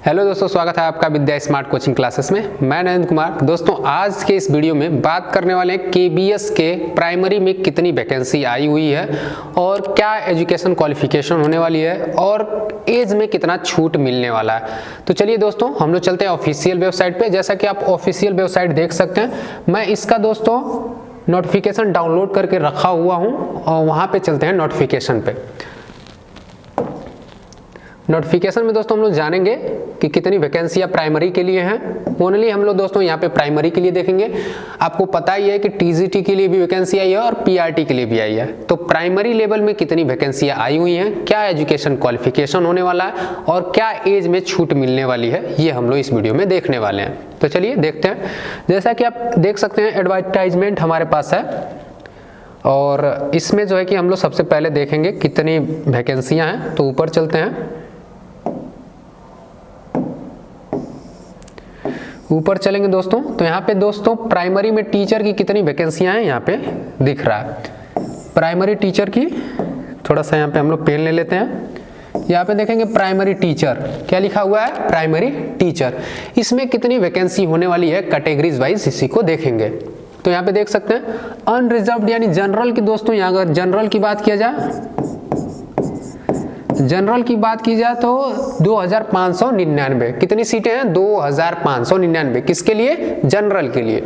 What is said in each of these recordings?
Hello दोस्तों, स्वागत है आपका विद्या स्मार्ट कोचिंग क्लासेस में। मैं नरेंद्र कुमार। दोस्तों, आज के इस वीडियो में बात करने वाले हैं केबीएस के प्राइमरी में कितनी वैकेंसी आई हुई है और क्या एजुकेशन क्वालिफिकेशन होने वाली है और एज में कितना छूट मिलने वाला है। तो चलिए दोस्तों, हम लोग चलते हैं ऑफिशियल वेबसाइट पे। जैसा कि आप ऑफिशियल वेबसाइट देख सकते हैं, मैं इसका दोस्तों नोटिफिकेशन डाउनलोड करके रखा हुआ हूँ और वहाँ पे चलते हैं नोटिफिकेशन पे। नोटिफिकेशन में दोस्तों हम लोग जानेंगे कि कितनी वैकेंसियाँ प्राइमरी के लिए हैं। ओनली हम लोग दोस्तों यहाँ पे प्राइमरी के लिए देखेंगे। आपको पता ही है कि टीजीटी के लिए भी वैकेंसी आई है और पीआरटी के लिए भी आई है। तो प्राइमरी लेवल में कितनी वैकेंसियाँ आई हुई हैं, क्या एजुकेशन क्वालिफिकेशन होने वाला है और क्या एज में छूट मिलने वाली है, ये हम लोग इस वीडियो में देखने वाले हैं। तो चलिए देखते हैं। जैसा कि आप देख सकते हैं, एडवर्टाइजमेंट हमारे पास है और इसमें जो है कि हम लोग सबसे पहले देखेंगे कितनी वैकेंसियाँ हैं। तो ऊपर चलते हैं। ऊपर चलेंगे दोस्तों, तो यहाँ पे दोस्तों प्राइमरी में टीचर की कितनी वैकेंसियां हैं यहाँ पे दिख रहा है। प्राइमरी टीचर की थोड़ा सा यहाँ पे हम लोग पेन ले लेते हैं। यहाँ पे देखेंगे प्राइमरी टीचर, क्या लिखा हुआ है, प्राइमरी टीचर। इसमें कितनी वैकेंसी होने वाली है कैटेगरीज वाइज, इसी को देखेंगे। तो यहाँ पे देख सकते हैं अनरिजर्व्ड यानी जनरल की दोस्तों, यहाँ अगर जनरल की बात किया जाए, जनरल की बात की जाए तो 2599 कितनी सीटें हैं, 2599 किसके लिए, जनरल के लिए।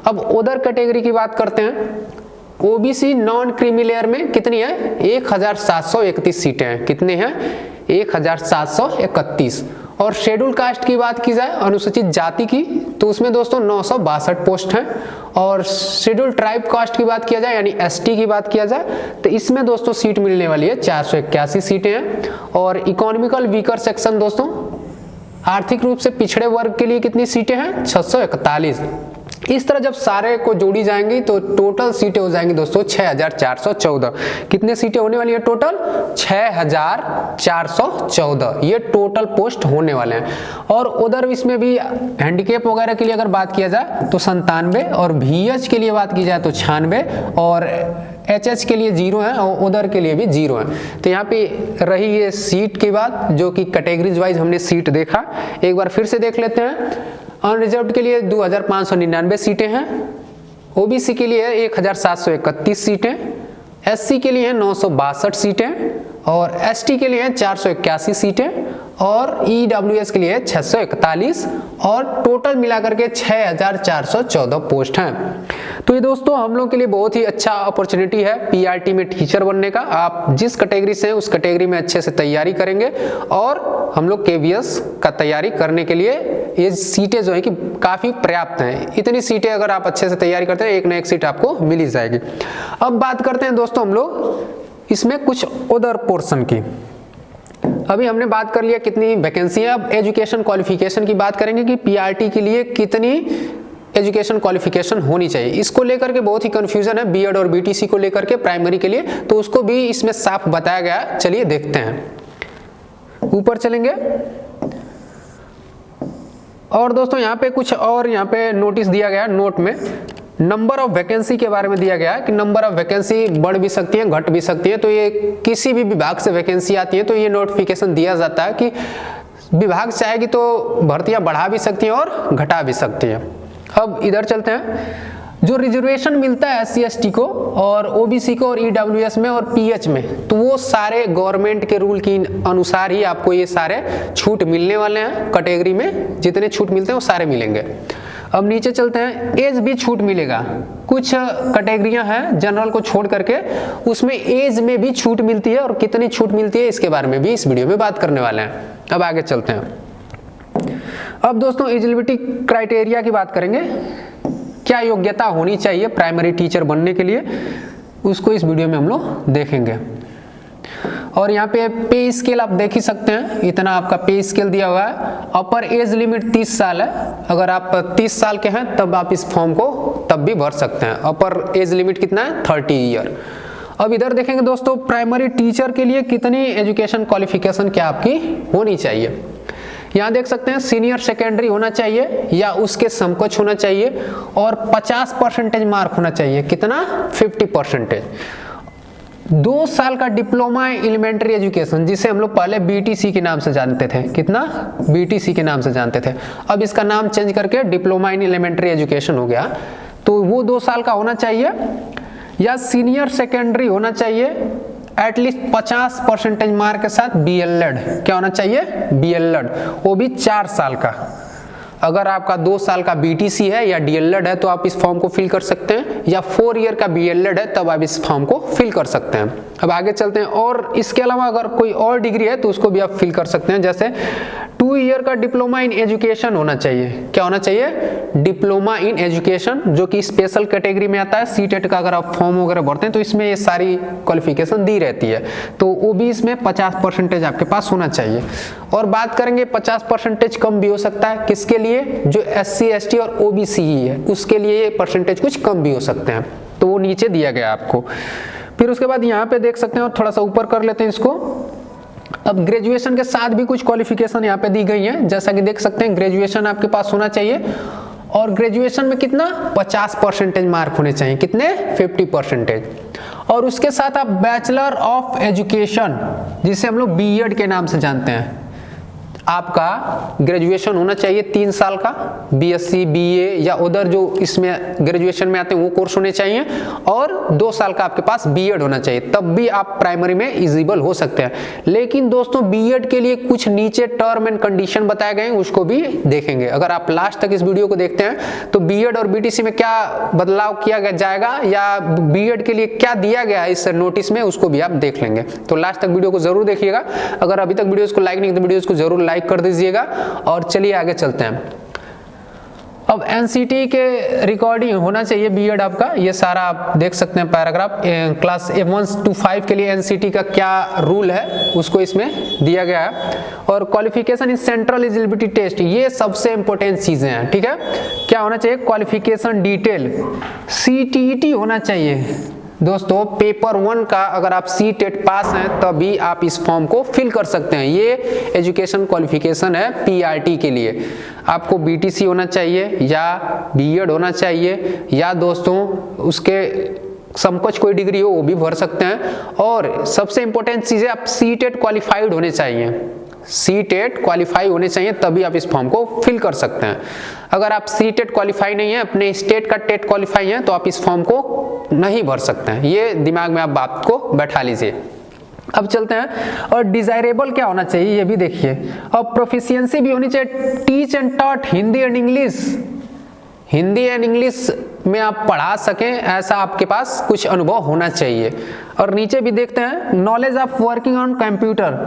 अब उधर कैटेगरी की बात करते हैं। ओबीसी नॉन क्रीमी लेयर में कितनी है, 1731 सीटें हैं। कितने हैं, 1731। और शेड्यूल कास्ट की बात की जाए, अनुसूचित जाति की, तो उसमें दोस्तों 962 पोस्ट हैं। और शेड्यूल ट्राइब कास्ट की बात किया जाए यानी एसटी की बात किया जाए तो इसमें दोस्तों सीट मिलने वाली है 481 सीटें हैं। और इकोनॉमिकल वीकर सेक्शन दोस्तों, आर्थिक रूप से पिछड़े वर्ग के लिए कितनी सीटें हैं, 641। इस तरह जब सारे को जोड़ी जाएंगी तो टोटल सीटें हो जाएंगी दोस्तों 6414। कितने सीटें होने वाली है टोटल, 6414 ये टोटल पोस्ट होने वाले हैं। और उधर इसमें भी हैंडीकेप वगैरह के लिए अगर बात किया जाए तो 97 और VH के लिए बात की जाए तो 96 और HH के लिए 0 है और उधर के लिए भी 0 है। तो यहाँ पे रही ये सीट की बात, जो कि कैटेगरीज वाइज हमने सीट देखा। एक बार फिर से देख लेते हैं। अनरिजर्व्ड के लिए 2599 सीटें हैं, ओबीसी के लिए 1731 सीटें, एससी के लिए 962 सीटें और एसटी के लिए 481 सीटें और ईडब्ल्यूएस के लिए 641 और टोटल मिलाकर के 6414 पोस्ट हैं। तो ये दोस्तों हम लोग के लिए बहुत ही अच्छा अपॉर्चुनिटी है पीआरटी में टीचर बनने का। आप जिस कैटेगरी से हैं उस कैटेगरी में अच्छे से तैयारी करेंगे और हम लोग केवीएस का तैयारी करने के लिए ये सीटें जो है कि काफ़ी पर्याप्त हैं। इतनी सीटें अगर आप अच्छे से तैयारी करते हैं, एक ना एक सीट आपको मिल ही जाएगी। अब बात करते हैं दोस्तों हम लोग इसमें कुछ अदर पोर्शन की। अभी हमने बात कर लिया कितनी वैकेंसी है। अब एजुकेशन क्वालिफिकेशन की बात करेंगे कि पीआरटी के लिए कितनी एजुकेशन क्वालिफिकेशन होनी चाहिए। इसको लेकर के बहुत ही कंफ्यूजन है बीएड और बीटीसी को लेकर के प्राइमरी के लिए, तो उसको भी इसमें साफ बताया गया। चलिए देखते हैं, ऊपर चलेंगे। और दोस्तों यहाँ पे कुछ और यहाँ पे नोटिस दिया गया, नोट में नंबर ऑफ वैकेंसी के बारे में दिया गया है कि नंबर ऑफ वैकेंसी बढ़ भी सकती है, घट भी सकती है। तो ये किसी भी विभाग से वैकेंसी आती है तो ये नोटिफिकेशन दिया जाता है कि विभाग चाहेगी तो भर्तियां बढ़ा भी सकती है और घटा भी सकती है। अब इधर चलते हैं। जो रिजर्वेशन मिलता है SC ST को और OBC को और EWS में और PH में, तो वो सारे गवर्नमेंट के रूल के अनुसार ही आपको ये सारे छूट मिलने वाले हैं। कैटेगरी में जितने छूट मिलते हैं वो सारे मिलेंगे। अब नीचे चलते हैं। एज भी छूट मिलेगा। कुछ कैटेगरियां हैं जनरल को छोड़ करके, उसमें एज में भी छूट मिलती है और कितनी छूट मिलती है इसके बारे में भी इस वीडियो में बात करने वाले हैं। अब आगे चलते हैं। अब दोस्तों एलिजिबिलिटी क्राइटेरिया की बात करेंगे, क्या योग्यता होनी चाहिए प्राइमरी टीचर बनने के लिए, उसको इस वीडियो में हम लोग देखेंगे। और यहाँ पे स्केल आप देख ही सकते हैं, इतना आपका पे स्केल दिया हुआ है। अपर एज लिमिट 30 साल है। अगर आप 30 साल के हैं तब आप इस फॉर्म को तब भी भर सकते हैं। अपर एज लिमिट कितना है, 30 ईयर। अब इधर देखेंगे दोस्तों, प्राइमरी टीचर के लिए कितनी एजुकेशन क्वालिफिकेशन क्या आपकी होनी चाहिए। यहाँ देख सकते हैं सीनियर सेकेंडरी होना चाहिए या उसके समकक्ष होना चाहिए और 50% मार्क होना चाहिए। कितना, 50%। 2 साल का डिप्लोमा एलिमेंट्री एजुकेशन, जिसे हम लोग पहले बीटीसी के नाम से जानते थे, कितना, बीटीसी के नाम से जानते थे, अब इसका नाम चेंज करके डिप्लोमा इन एलिमेंट्री एजुकेशन हो गया। तो वो 2 साल का होना चाहिए, या सीनियर सेकेंडरी होना चाहिए एटलीस्ट 50% मार्क के साथ बीएलएड, क्या होना चाहिए, बीएलएड, वो भी 4 साल का। अगर आपका 2 साल का बीटीसी है या डीएलएड है तो आप इस फॉर्म को फिल कर सकते हैं, या 4 ईयर का बीएलएड है तब आप इस फॉर्म को फिल कर सकते हैं। अब आगे चलते हैं, और इसके अलावा अगर कोई और डिग्री है तो उसको भी आप फिल कर सकते हैं, जैसे 2 ईयर का डिप्लोमा इन एजुकेशन होना चाहिए, क्या होना चाहिए, डिप्लोमा इन एजुकेशन, जो कि स्पेशल कैटेगरी में आता है। सीटेट का अगर आप फॉर्म वगैरह भरते हैं तो इसमें ये सारी क्वालिफिकेशन दी रहती है, तो वो भी इसमें 50% आपके पास होना चाहिए। और बात करेंगे 50% कम भी हो सकता है, किसके लिए, जो SC ST और OBC है उसके लिए ये परसेंटेज कुछ कम भी हो सकते हैं, तो वो नीचे दिया गया आपको। फिर उसके बाद यहाँ पे देख सकते हैं, और थोड़ा सा ऊपर कर लेते हैं इसको। अब ग्रेजुएशन के साथ भी कुछ क्वालिफिकेशन यहाँ पे दी गई है, जैसा कि देख सकते हैं ग्रेजुएशन आपके पास होना चाहिए, और ग्रेजुएशन में कितना, 50% मार्क होने चाहिए, कितने, 50%। और उसके साथ आप बैचलर ऑफ एजुकेशन, जिसे हम लोग बीएड के नाम से जानते हैं, आपका ग्रेजुएशन होना चाहिए 3 साल का, बीएससी बीए या उधर जो इसमें ग्रेजुएशन में आते हैं वो कोर्स होने चाहिए, और 2 साल का आपके पास बीएड होना चाहिए, तब भी आप प्राइमरी में एलिजिबल हो सकते हैं। लेकिन दोस्तों बीएड के लिए कुछ नीचे टर्म एंड कंडीशन बताए गए हैं, उसको भी देखेंगे। अगर आप लास्ट तक इस वीडियो को देखते हैं तो बीएड और बीटीसी में क्या बदलाव किया जाएगा, या बीएड के लिए क्या दिया गया है इस नोटिस में, उसको भी आप देख लेंगे। तो लास्ट तक वीडियो को जरूर देखिएगा। अगर अभी तक वीडियो को लाइक नहीं तो वीडियो को जरूर लाइक कर दीजिएगा। और चलिए आगे चलते हैं। अब एनसीटी के रिकॉर्डिंग होना चाहिए बीएड आपका, ये सारा आप देख सकते हैं पैराग्राफ। क्लास 1 to 5 के लिए एनसीटी का क्या रूल है उसको इसमें दिया गया है। और qualification in central eligibility test, ये सबसे इंपॉर्टेंट चीजें हैं, ठीक है। क्या होना चाहिए, क्वालिफिकेशन डिटेल, सीटीईटी होना चाहिए दोस्तों। पेपर 1 का अगर आप सीटेट पास हैं तभी आप इस फॉर्म को फिल कर सकते हैं। ये एजुकेशन क्वालिफिकेशन है पीआरटी के लिए। आपको बीटीसी होना चाहिए या बीएड होना चाहिए, या दोस्तों उसके समकक्ष कोई डिग्री हो वो भी भर सकते हैं। और सबसे इंपॉर्टेंट चीज है, आप सीटेट क्वालिफाइड होने चाहिए, सीटेट क्वालिफाई होने चाहिए, तभी आप इस फॉर्म को फिल कर सकते हैं। अगर आप सीटेट क्वालिफाई नहीं है, अपने स्टेट का टेट क्वालिफाई है, तो आप इस फॉर्म को नहीं भर सकते हैं। ये दिमाग में आप बात को बैठा लीजिए। अब चलते हैं, और डिजायरेबल क्या होना चाहिए ये भी देखिए। और प्रोफिशिएंसी भी होनी चाहिए, teach and taught Hindi and English, Hindi and English में आप पढ़ा सकें ऐसा आपके पास कुछ अनुभव होना चाहिए। और नीचे भी देखते हैं, knowledge of working on computer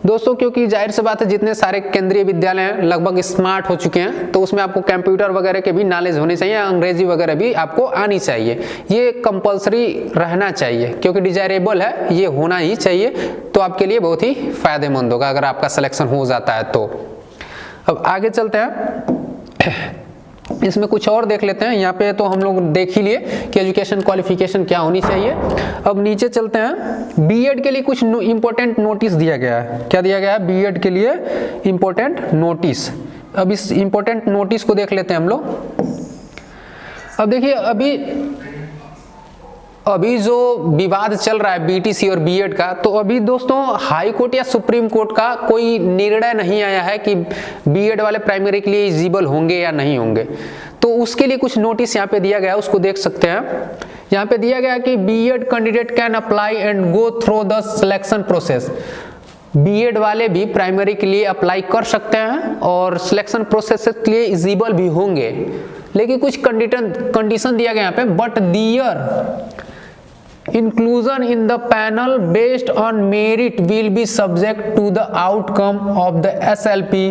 दोस्तों, क्योंकि जाहिर सी बात है जितने सारे केंद्रीय विद्यालय हैं लगभग स्मार्ट हो चुके हैं, तो उसमें आपको कंप्यूटर वगैरह के भी नॉलेज होनी चाहिए, अंग्रेजी वगैरह भी आपको आनी चाहिए। ये कंपलसरी रहना चाहिए, क्योंकि डिजायरेबल है, ये होना ही चाहिए, तो आपके लिए बहुत ही फायदेमंद होगा अगर आपका सिलेक्शन हो जाता है तो। अब आगे चलते हैं, इसमें कुछ और देख लेते हैं। यहाँ पे तो हम लोग देख ही लिए कि एजुकेशन क्वालिफिकेशन क्या होनी चाहिए। अब नीचे चलते हैं, बीएड के लिए कुछ इंपॉर्टेंट नोटिस दिया गया है। क्या दिया गया है, बीएड के लिए इंपॉर्टेंट नोटिस। अब इस इंपॉर्टेंट नोटिस को देख लेते हैं हम लोग। अब देखिए, अभी जो विवाद चल रहा है बीटीसी और बीएड का, तो अभी दोस्तों हाई कोर्ट या सुप्रीम कोर्ट का कोई निर्णय नहीं आया है कि बीएड वाले प्राइमरी के लिए एलिजिबल होंगे या नहीं होंगे। तो उसके लिए कुछ नोटिस यहाँ पे दिया गया है, उसको देख सकते हैं। यहाँ पे दिया गया कि BEd candidate can apply and go through the selection process. BEd वाले भी प्राइमरी के लिए अप्लाई कर सकते हैं और सिलेक्शन प्रोसेस के लिए एलिजिबल भी होंगे, लेकिन कुछ कंडीशन दिया गया यहाँ पे। But their inclusion in the panel based on merit will be subject to the outcome of the SLP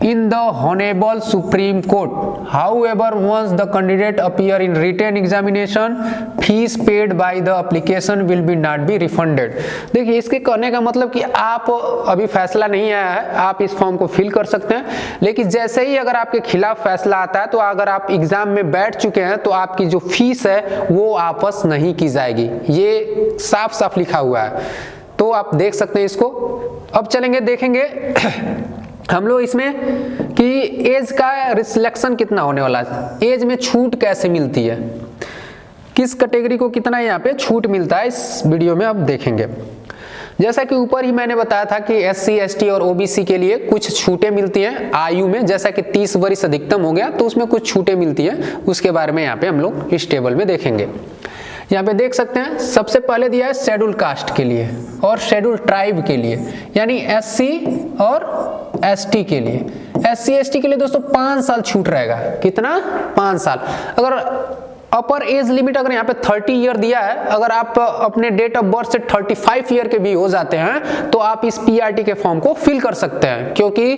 in the Honorable Supreme Court. However, once the candidate appear in written examination, fees paid by the application will be not be refunded. देखिए, इसके कहने का मतलब कि आप अभी फैसला नहीं आया है, आप इस फॉर्म को फिल कर सकते हैं, लेकिन जैसे ही अगर आपके खिलाफ फैसला आता है, तो अगर आप एग्जाम में बैठ चुके हैं तो आपकी जो फीस है वो वापस नहीं की जाएगी। ये साफ साफ लिखा हुआ है, तो आप देख सकते हैं इसको। अब चलेंगे, देखेंगे हम लोग इसमें कि एज का सिलेक्शन कितना होने वाला है, एज में छूट कैसे मिलती है, किस कैटेगरी को कितना यहाँ पे छूट मिलता है इस वीडियो में अब देखेंगे। जैसा कि ऊपर ही मैंने बताया था कि SC ST और OBC के लिए कुछ छूटें मिलती हैं आयु में, जैसा कि 30 वर्ष अधिकतम हो गया तो उसमें कुछ छूटें मिलती हैं, उसके बारे में यहाँ पे हम लोग इस टेबल में देखेंगे। यहाँ पे देख सकते हैं सबसे पहले दिया है शेड्यूल कास्ट के लिए और शेड्यूल ट्राइब के लिए, यानी SC और ST के लिए। SC ST के लिए दोस्तों 5 साल छूट रहेगा। कितना? 5 साल। अगर अपर एज लिमिट अगर यहाँ पे 30 ईयर दिया है, अगर आप अपने डेट ऑफ बर्थ से 35 ईयर के भी हो जाते हैं तो आप इस PRT के फॉर्म को फिल कर सकते हैं, क्योंकि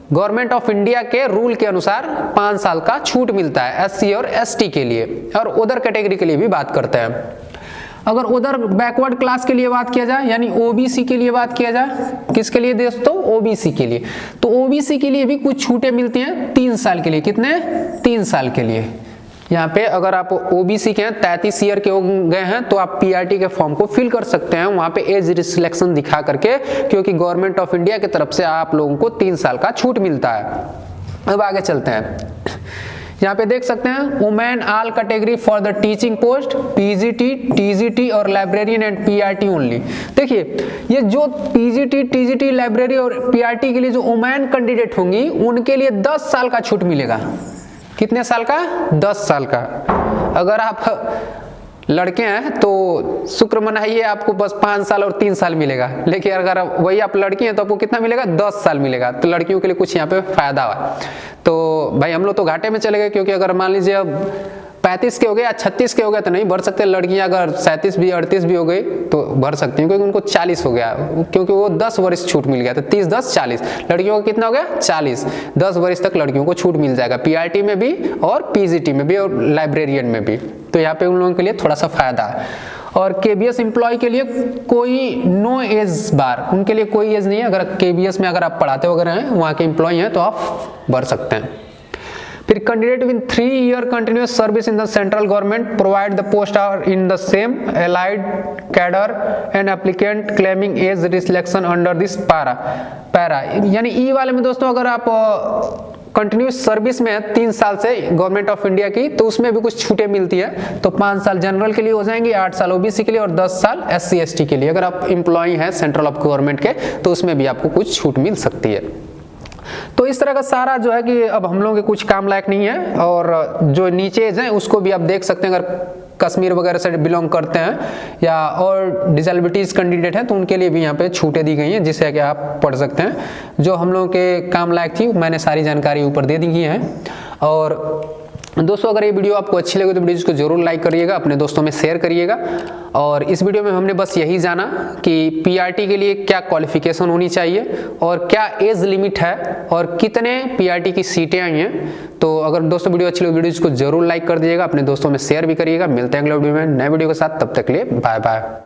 गवर्नमेंट ऑफ इंडिया के रूल के अनुसार 5 साल का छूट मिलता है SC और ST के लिए। और उधर कैटेगरी के लिए भी बात करते हैं। अगर उधर बैकवर्ड क्लास के लिए बात किया जाए, यानी OBC के लिए बात किया जाए, किसके लिए दोस्तों? OBC के लिए। तो OBC के लिए भी कुछ छूटें मिलती हैं 3 साल के लिए। कितने? 3 साल के लिए। यहाँ पे अगर आप OBC के हैं, 33 ईयर के हो गए हैं, तो आप PRT के फॉर्म को फिल कर सकते हैं वहाँ पे एज रिस्ट्रिक्शन दिखा करके, क्योंकि गवर्नमेंट ऑफ इंडिया की तरफ से आप लोगों को 3 साल का छूट मिलता है। अब आगे चलते हैं। यहाँ पे देख सकते हैं women all category for the teaching post PGT, TGT और लाइब्रेरियन एंड PRT ओनली। देखिए ये जो PGT, TGT, लाइब्रेरी और PRT के लिए जो वुमेन कैंडिडेट होंगी उनके लिए 10 साल का छूट मिलेगा। कितने साल का? 10 साल का। अगर आप लड़के हैं तो शुक्र मनाइए, आपको बस 5 साल और 3 साल मिलेगा, लेकिन अगर वही आप लड़की हैं तो आपको कितना मिलेगा? 10 साल मिलेगा। तो लड़कियों के लिए कुछ यहाँ पे फायदा हुआ। तो भाई हम लोग तो घाटे में चले गए, क्योंकि अगर मान लीजिए अब 35 के हो गए या 36 के हो गए तो नहीं भर सकते। लड़कियां अगर 37 भी 38 भी हो गई तो भर सकती हैं, क्योंकि उनको 40 हो गया, क्योंकि वो 10 वर्ष छूट मिल गया। तो 30 10 40, लड़कियों का कितना हो गया? 40। 10 वर्ष तक लड़कियों को छूट मिल जाएगा PRT में भी और PGT में भी और लाइब्रेरियन में भी। तो यहाँ पे उन लोगों के लिए थोड़ा सा फायदा है। और KBS एम्प्लॉय के लिए कोई नो एज बार, उनके लिए कोई एज नहीं है। अगर KBS में अगर आप पढ़ाते वगैरह हैं, वहाँ के एम्प्लॉय हैं, तो आप भर सकते हैं। फिर candidate with 3 year continuous service in the central government provide the post or in the same allied cadre and applicant claiming age restriction under this para. यानी ई वाले में दोस्तों अगर आप कंटिन्यूस सर्विस में है 3 साल से गवर्नमेंट ऑफ इंडिया की, तो उसमें भी कुछ छूटें मिलती है। तो 5 साल जनरल के लिए हो जाएंगे, 8 साल OBC के लिए और 10 साल SC ST के लिए। अगर आप एम्प्लॉय हैं सेंट्रल ऑफ गवर्नमेंट के तो उसमें भी आपको कुछ छूट मिल सकती है। तो इस तरह का सारा जो है कि अब हम लोगों के कुछ काम लायक नहीं है। और जो नीचे हैं उसको भी आप देख सकते हैं, अगर कश्मीर वगैरह से बिलोंग करते हैं या और डिसेबिलिटीज कैंडिडेट हैं तो उनके लिए भी यहाँ पे छूटें दी गई हैं, जिससे कि आप पढ़ सकते हैं। जो हम लोगों के काम लायक थी मैंने सारी जानकारी ऊपर दे दी है। और दोस्तों अगर ये वीडियो आपको अच्छी लगे तो वीडियो को जरूर लाइक करिएगा, अपने दोस्तों में शेयर करिएगा। और इस वीडियो में हमने बस यही जाना कि PRT के लिए क्या क्वालिफिकेशन होनी चाहिए और क्या एज लिमिट है और कितने PRT की सीटें आई हैं। तो अगर दोस्तों वीडियो अच्छी लगी वीडियो को जरूर लाइक कर दीजिएगा, अपने दोस्तों में शेयर भी करिएगा। मिलते हैं अगले वीडियो में नए वीडियो के साथ, तब तक के लिए बाय बाय।